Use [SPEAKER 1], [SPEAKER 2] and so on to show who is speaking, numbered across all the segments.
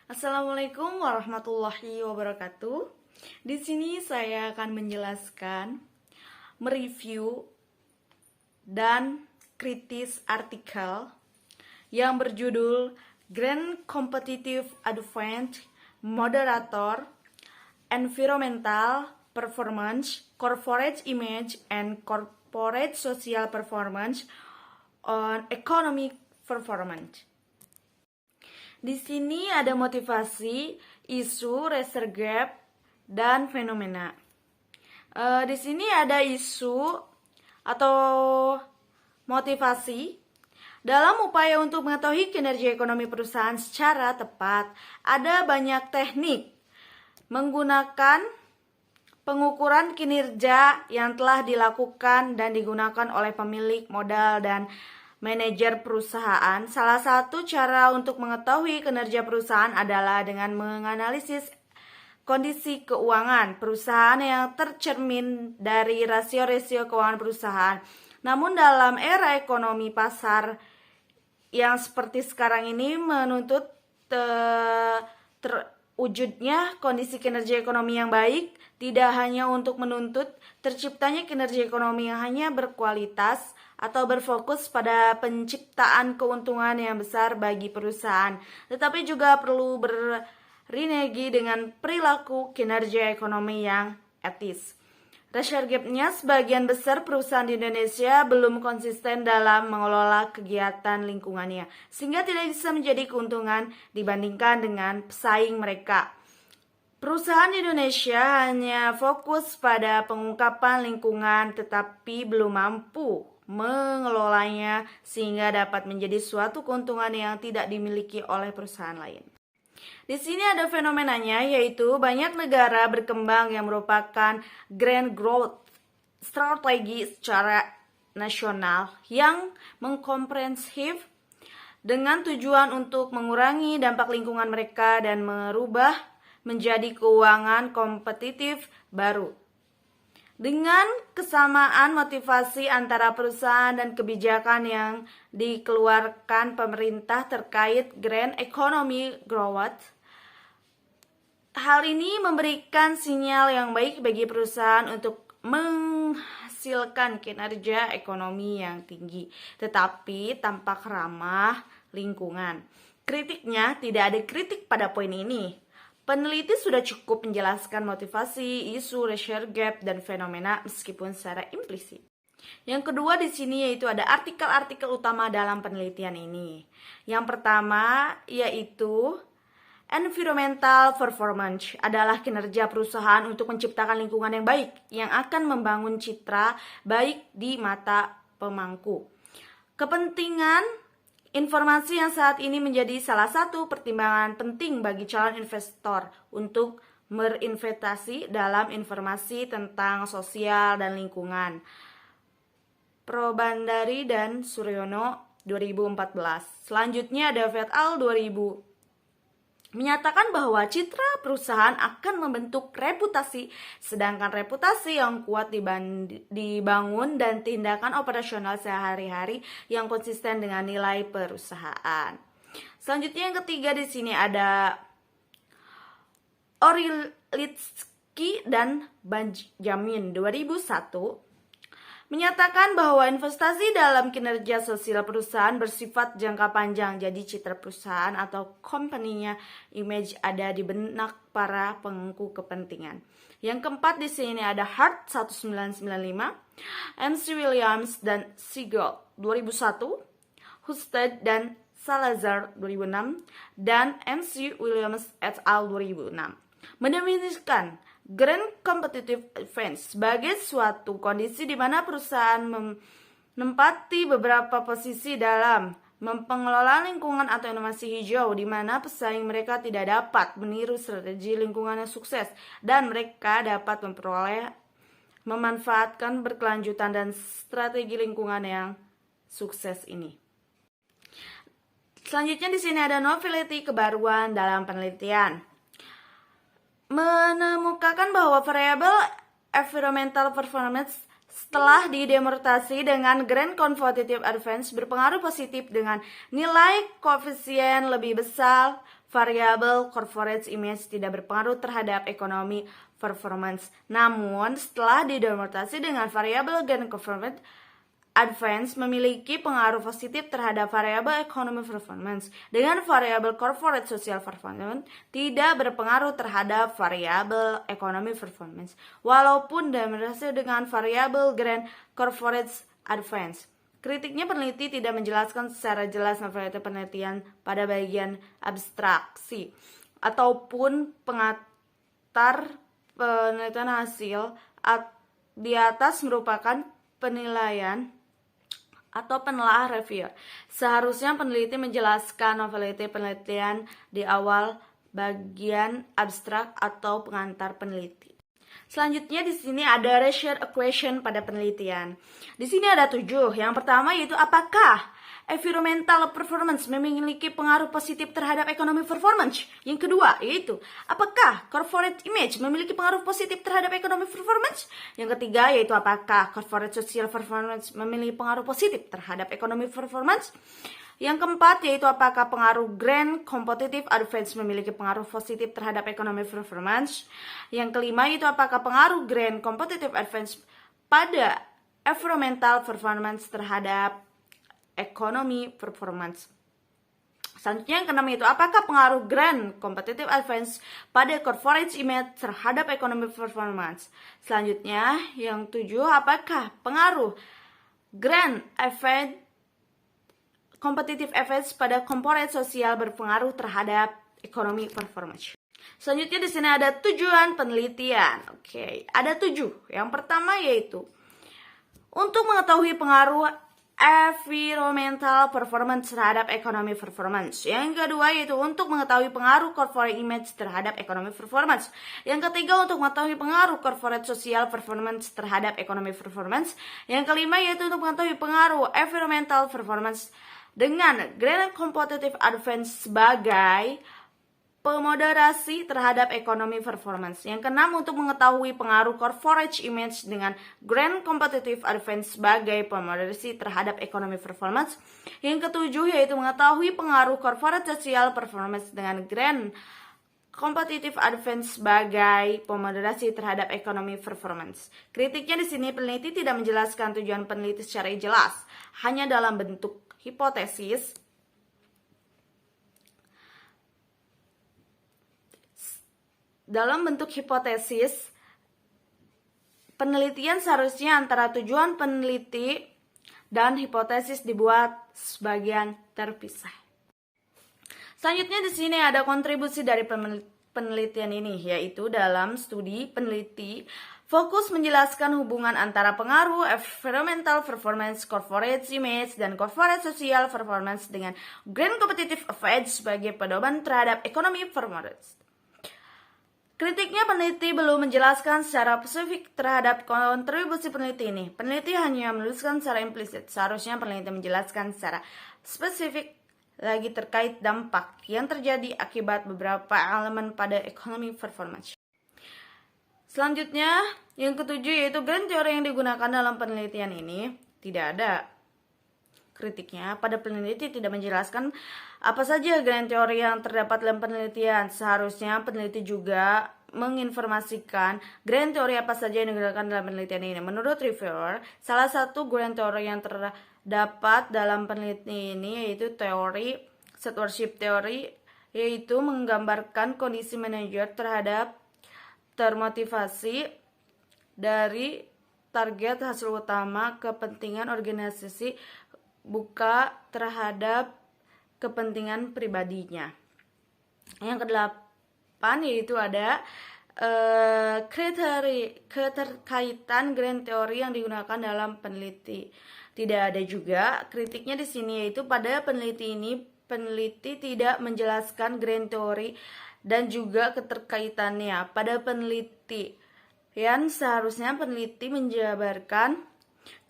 [SPEAKER 1] Assalamualaikum warahmatullahi wabarakatuh. Di sini saya akan menjelaskan, mereview, dan kritis artikel yang berjudul Grand Competitive Advantage Moderator, Environmental Performance, Corporate Image, and Corporate Social Performance on Economic Performance. Di sini ada motivasi, isu, research gap, dan fenomena. Di sini ada isu atau motivasi. Dalam upaya untuk mengetahui kinerja ekonomi perusahaan secara tepat, ada banyak teknik menggunakan pengukuran kinerja yang telah dilakukan dan digunakan oleh pemilik modal dan manajer perusahaan. Salah satu cara untuk mengetahui kinerja perusahaan adalah dengan menganalisis kondisi keuangan perusahaan yang tercermin dari rasio-rasio keuangan perusahaan. Namun dalam era ekonomi pasar yang seperti sekarang ini menuntut terwujudnya kondisi kinerja ekonomi yang baik, tidak hanya untuk menuntut terciptanya kinerja ekonomi yang hanya berkualitas atau berfokus pada penciptaan keuntungan yang besar bagi perusahaan, tetapi juga perlu berinergi dengan perilaku kinerja ekonomi yang etis. Research gap-nya, sebagian besar perusahaan di Indonesia belum konsisten dalam mengelola kegiatan lingkungannya, sehingga tidak bisa menjadi keuntungan dibandingkan dengan pesaing mereka. Perusahaan di Indonesia hanya fokus pada pengungkapan lingkungan tetapi belum mampu mengelolanya sehingga dapat menjadi suatu keuntungan yang tidak dimiliki oleh perusahaan lain. Di sini ada fenomenanya, yaitu banyak negara berkembang yang merupakan grand growth strategi secara nasional yang mengkomprehensif dengan tujuan untuk mengurangi dampak lingkungan mereka dan merubah menjadi keuangan kompetitif baru. Dengan kesamaan motivasi antara perusahaan dan kebijakan yang dikeluarkan pemerintah terkait Grand Economy Growth, hal ini memberikan sinyal yang baik bagi perusahaan untuk menghasilkan kinerja ekonomi yang tinggi, tetapi tampak ramah lingkungan. Kritiknya, tidak ada kritik pada poin ini. Peneliti sudah cukup menjelaskan motivasi, isu, research gap, dan fenomena meskipun secara implisit. Yang kedua di sini yaitu ada artikel-artikel utama dalam penelitian ini. Yang pertama yaitu environmental performance adalah kinerja perusahaan untuk menciptakan lingkungan yang baik yang akan membangun citra baik di mata pemangku. Kepentingan informasi yang saat ini menjadi salah satu pertimbangan penting bagi calon investor untuk berinvestasi dalam informasi tentang sosial dan lingkungan. Probandari dan Suryono 2014. Selanjutnya ada et al. 2000 menyatakan bahwa citra perusahaan akan membentuk reputasi, sedangkan reputasi yang kuat dibangun dan tindakan operasional sehari-hari yang konsisten dengan nilai perusahaan. Selanjutnya yang ketiga di sini ada Orlitsky dan Benjamin 2001 menyatakan bahwa investasi dalam kinerja sosial perusahaan bersifat jangka panjang, jadi citra perusahaan atau company-nya image ada di benak para pemangku kepentingan. Yang keempat di sini ada Hart 1995, MC Williams dan Siegel 2001, Husted dan Salazar 2006, dan MC Williams et al. 2006. Mendefinisikan Grand Competitive Advantage sebagai suatu kondisi di mana perusahaan menempati beberapa posisi dalam mengelola lingkungan atau inovasi hijau di mana pesaing mereka tidak dapat meniru strategi lingkungan yang sukses dan mereka dapat memanfaatkan berkelanjutan dan strategi lingkungan yang sukses ini. Selanjutnya di sini ada novelty, kebaruan dalam penelitian. Menemukan bahwa variabel environmental performance setelah didemonstrasi dengan Grand Competitive Advantage berpengaruh positif dengan nilai koefisien lebih besar, variabel corporate image tidak berpengaruh terhadap ekonomi performance. Namun, setelah didemonstrasi dengan variabel Grand Competitive Advance memiliki pengaruh positif terhadap variabel ekonomi performance, dengan variabel corporate social performance tidak berpengaruh terhadap variabel ekonomi performance, walaupun demonstrasi dengan variabel Grand Corporate Advance. Kritiknya, peneliti tidak menjelaskan secara jelas nilai penelitian pada bagian abstraksi ataupun pengantar penelitian hasil di atas merupakan penilaian atau penelaah reviewer. Seharusnya peneliti menjelaskan novelty penelitian di awal bagian abstrak atau pengantar peneliti. Selanjutnya di sini ada ratio equation pada penelitian. Di sini ada 7. Yang pertama yaitu apakah environmental performance memiliki pengaruh positif terhadap ekonomi performance. Yang kedua yaitu apakah corporate image memiliki pengaruh positif terhadap ekonomi performance. Yang ketiga yaitu apakah corporate social performance memiliki pengaruh positif terhadap ekonomi performance. Yang keempat yaitu apakah pengaruh Grand Competitive Advantage memiliki pengaruh positif terhadap ekonomi performance. Yang kelima yaitu apakah pengaruh Grand Competitive Advantage pada environmental performance terhadap ekonomi performance. Selanjutnya yang keenam yaitu apakah pengaruh Grand Competitive Advantage pada corporate image terhadap ekonomi performance. Selanjutnya yang 7 apakah pengaruh Grand Competitive Advantage pada corporate sosial berpengaruh terhadap ekonomi performance. Selanjutnya di sini ada tujuan penelitian. Oke, ada 7. Yang pertama yaitu untuk mengetahui pengaruh environmental performance terhadap ekonomi performance. Yang kedua yaitu untuk mengetahui pengaruh corporate image terhadap ekonomi performance. Yang ketiga untuk mengetahui pengaruh corporate social performance terhadap ekonomi performance. Yang kelima yaitu untuk mengetahui pengaruh environmental performance dengan Grand Competitive Advantage sebagai pemoderasi terhadap ekonomi performance. Yang keenam untuk mengetahui pengaruh corporate image dengan Grand Competitive Advantage sebagai pemoderasi terhadap ekonomi performance. Yang ketujuh yaitu mengetahui pengaruh corporate social performance dengan Grand Competitive Advantage sebagai pemoderasi terhadap ekonomi performance. Kritiknya di sini peneliti tidak menjelaskan tujuan peneliti secara jelas, hanya dalam bentuk hipotesis. Dalam bentuk hipotesis, penelitian seharusnya antara tujuan peneliti dan hipotesis dibuat sebagian terpisah. Selanjutnya di sini ada kontribusi dari penelitian ini, yaitu dalam studi peneliti fokus menjelaskan hubungan antara pengaruh environmental performance, corporate image, dan corporate social performance dengan Grand Competitive Advantage sebagai pedoman terhadap ekonomi performance. Kritiknya, peneliti belum menjelaskan secara spesifik terhadap kontribusi peneliti ini. Peneliti hanya menuliskan secara implisit. Seharusnya peneliti menjelaskan secara spesifik lagi terkait dampak yang terjadi akibat beberapa elemen pada ekonomi performance. Selanjutnya, yang ketujuh yaitu grand teori yang digunakan dalam penelitian ini tidak ada. Kritiknya, pada peneliti tidak menjelaskan apa saja grand teori yang terdapat dalam penelitian. Seharusnya peneliti juga menginformasikan grand teori apa saja yang digunakan dalam penelitian ini. Menurut reviewer, salah satu grand teori yang terdapat dalam penelitian ini yaitu teori stewardship theory, yaitu menggambarkan kondisi manajer terhadap termotivasi dari target hasil utama kepentingan organisasi bukan terhadap kepentingan pribadinya. Yang kedelapan yaitu ada keterkaitan grand teori yang digunakan dalam peneliti. Tidak ada juga. Kritiknya di sini yaitu pada peneliti ini, peneliti tidak menjelaskan grand teori dan juga keterkaitannya. Pada peneliti yang seharusnya peneliti menjabarkan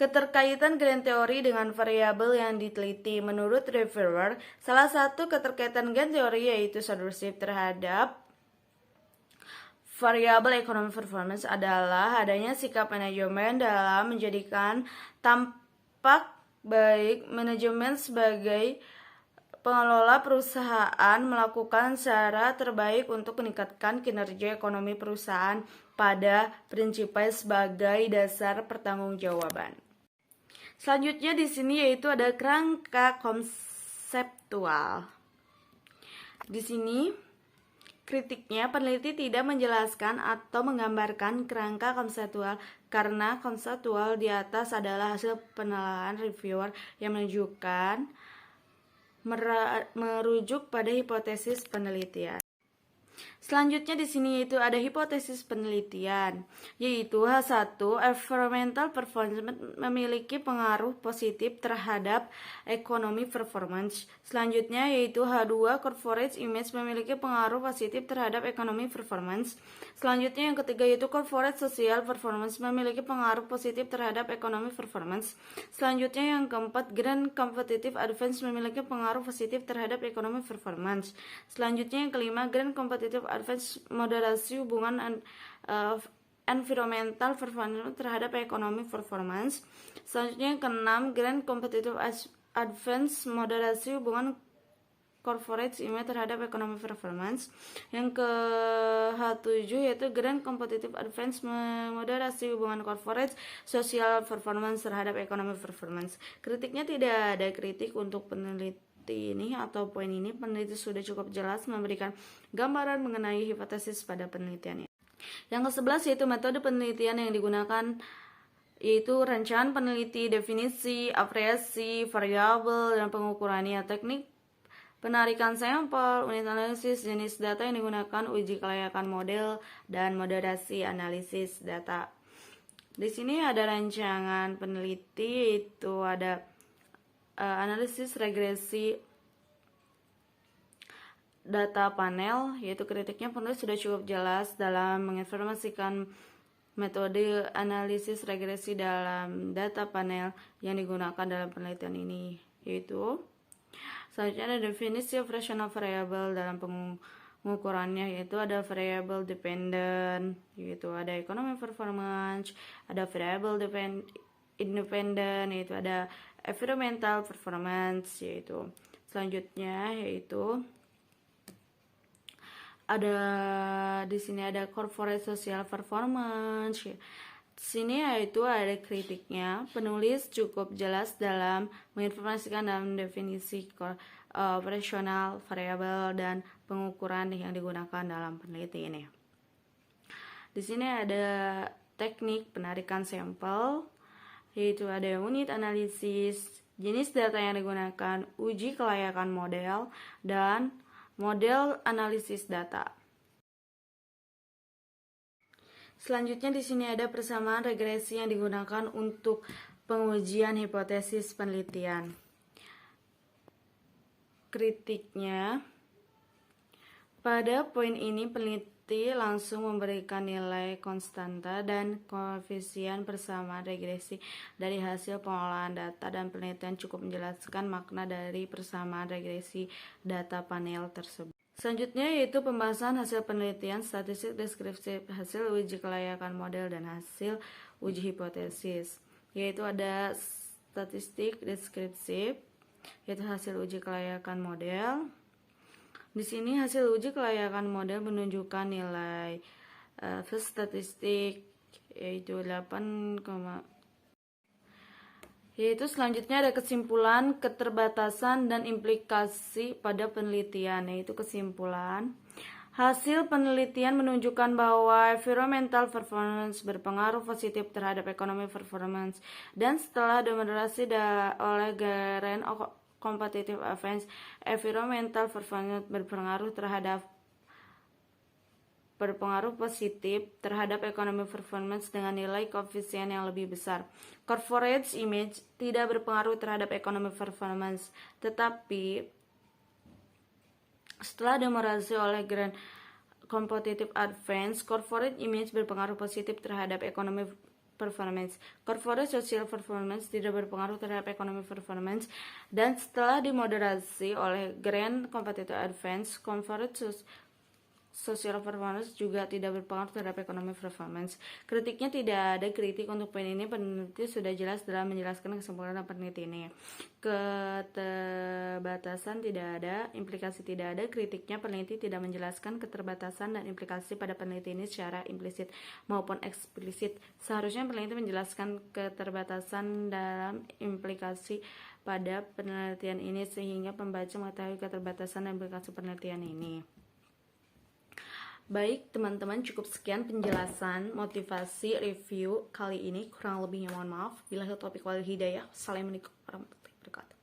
[SPEAKER 1] keterkaitan grand teori dengan variabel yang diteliti. Menurut reviewer, salah satu keterkaitan grand teori yaitu stewardship terhadap variabel economic performance adalah adanya sikap manajemen dalam menjadikan tampak baik manajemen sebagai pengelola perusahaan melakukan secara terbaik untuk meningkatkan kinerja ekonomi perusahaan pada prinsipnya sebagai dasar pertanggungjawaban. Selanjutnya di sini yaitu ada kerangka konseptual. Di sini kritiknya, peneliti tidak menjelaskan atau menggambarkan kerangka konseptual karena konseptual di atas adalah hasil penelitian reviewer yang menunjukkan merujuk pada hipotesis penelitian. Selanjutnya di sini yaitu ada hipotesis penelitian, yaitu H1, environmental performance memiliki pengaruh positif terhadap ekonomi performance. Selanjutnya yaitu H2, corporate image memiliki pengaruh positif terhadap ekonomi performance. Selanjutnya yang ketiga yaitu corporate social performance memiliki pengaruh positif terhadap ekonomi performance. Selanjutnya yang keempat, grand competitive advantage memiliki pengaruh positif terhadap ekonomi performance. Selanjutnya yang kelima, grand competitive advantage moderasi hubungan environmental performance terhadap ekonomi performance. Selanjutnya yang keenam, grand competitive advantage moderasi hubungan corporate image terhadap ekonomi performance. Yang ke H7 yaitu grand competitive advantage moderasi hubungan corporate social performance terhadap ekonomi performance. Kritiknya tidak ada kritik untuk peneliti ini atau poin ini. Peneliti sudah cukup jelas memberikan gambaran mengenai hipotesis pada penelitiannya. Yang ke-11 yaitu metode penelitian yang digunakan, yaitu rancangan peneliti, definisi, apresiasi, variabel, dan pengukurannya, teknik penarikan sampel, unit analisis, jenis data yang digunakan, uji kelayakan model, dan moderasi analisis data. Di sini ada rancangan peneliti, itu ada analisis regresi data panel, yaitu kritiknya penulis sudah cukup jelas dalam menginformasikan metode analisis regresi dalam data panel yang digunakan dalam penelitian ini, yaitu selanjutnya ada definisi operational variable dalam pengukurannya, yaitu ada variable dependent, yaitu ada economic performance, ada variable independent, yaitu ada environmental performance, yaitu selanjutnya yaitu ada di sini ada corporate social performance. Di sini yaitu ada kritiknya, penulis cukup jelas dalam menginformasikan dalam definisi operational variable dan pengukuran yang digunakan dalam penelitian ini. Di sini ada teknik penarikan sampel, yaitu ada unit analisis, jenis data yang digunakan, uji kelayakan model, dan model analisis data. Selanjutnya di sini ada persamaan regresi yang digunakan untuk pengujian hipotesis penelitian. Kritiknya, pada poin ini peneliti langsung memberikan nilai konstanta dan koefisien persamaan regresi dari hasil pengolahan data, dan penelitian cukup menjelaskan makna dari persamaan regresi data panel tersebut. Selanjutnya yaitu pembahasan hasil penelitian, statistik deskripsi, hasil uji kelayakan model, dan hasil uji hipotesis. Yaitu ada statistik deskripsi, yaitu hasil uji kelayakan model. Di sini hasil uji kelayakan model menunjukkan nilai statistik yaitu 8, yaitu selanjutnya ada kesimpulan, keterbatasan, dan implikasi pada penelitian, yaitu kesimpulan. Hasil penelitian menunjukkan bahwa environmental performance berpengaruh positif terhadap ekonomi performance, dan setelah demonstrasi oleh Grand Competitive Advantage, environmental performance berpengaruh positif terhadap ekonomi performance dengan nilai koefisien yang lebih besar. Corporate image tidak berpengaruh terhadap ekonomi performance, tetapi setelah demonstrasi oleh Grand Competitive Advantage, corporate image berpengaruh positif terhadap ekonomi performance. Corporate social performance tidak berpengaruh terhadap ekonomi performance, dan setelah dimoderasi oleh Grand Competitive Advantage, corporate social performance juga tidak berpengaruh terhadap economic performance. Kritiknya tidak ada kritik untuk poin ini, peneliti sudah jelas dalam menjelaskan kesempurnaan peneliti ini. Keterbatasan tidak ada, implikasi tidak ada, kritiknya peneliti tidak menjelaskan keterbatasan dan implikasi pada peneliti ini secara implisit maupun eksplisit. Seharusnya peneliti menjelaskan keterbatasan dalam implikasi pada penelitian ini sehingga pembaca mengetahui keterbatasan dan implikasi penelitian ini. Baik teman-teman, cukup sekian penjelasan motivasi review kali ini. Kurang lebihnya mohon maaf. Billahi taufiq wal hidayah. Assalamualaikum warahmatullahi wabarakatuh.